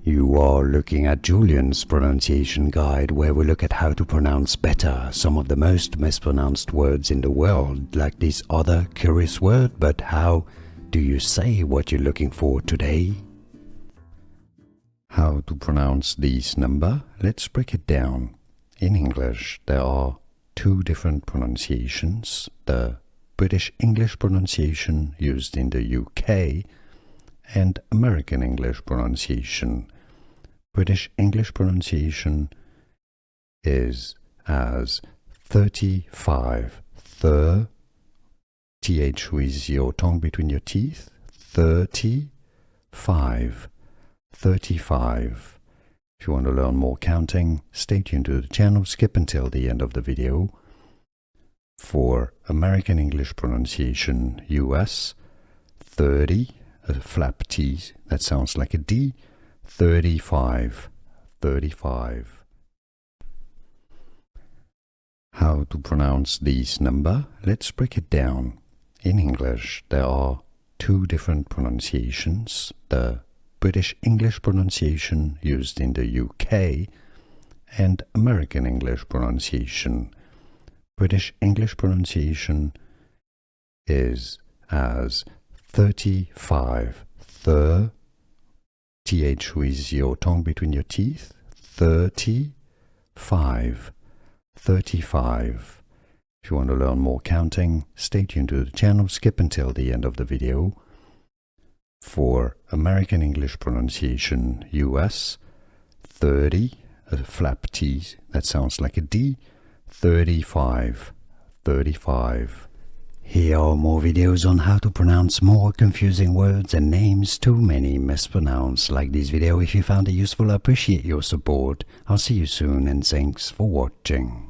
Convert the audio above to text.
You are looking at Julian's pronunciation guide, where we look at how to pronounce better some of the most mispronounced words in the world, like this other curious word. But how do you say what you're looking for today? How to pronounce this number? Let's break it down. In English, there are two different pronunciations: the British English pronunciation used in the UK and American English pronunciation. British English pronunciation is as 35, th with your tongue between your teeth, 35, 35. If you want to learn more counting, stay tuned to the channel, skip until the end of the video. For American English pronunciation, US, 30, a flap T, that sounds like a D, 35, 35. How to pronounce this number? Let's break it down. In English, there are two different pronunciations: the British English pronunciation used in the UK and American English pronunciation. British English pronunciation is as 35, th with your tongue between your teeth, 35, 35. If you want to learn more counting, stay tuned to the channel, skip until the end of the video. For American English pronunciation, US, 30, a flap T, that sounds like a D, 35, 35. Here are more videos on how to pronounce more confusing words and names too many mispronounced. Like this video if you found it useful. I appreciate your support. I'll see you soon and thanks for watching.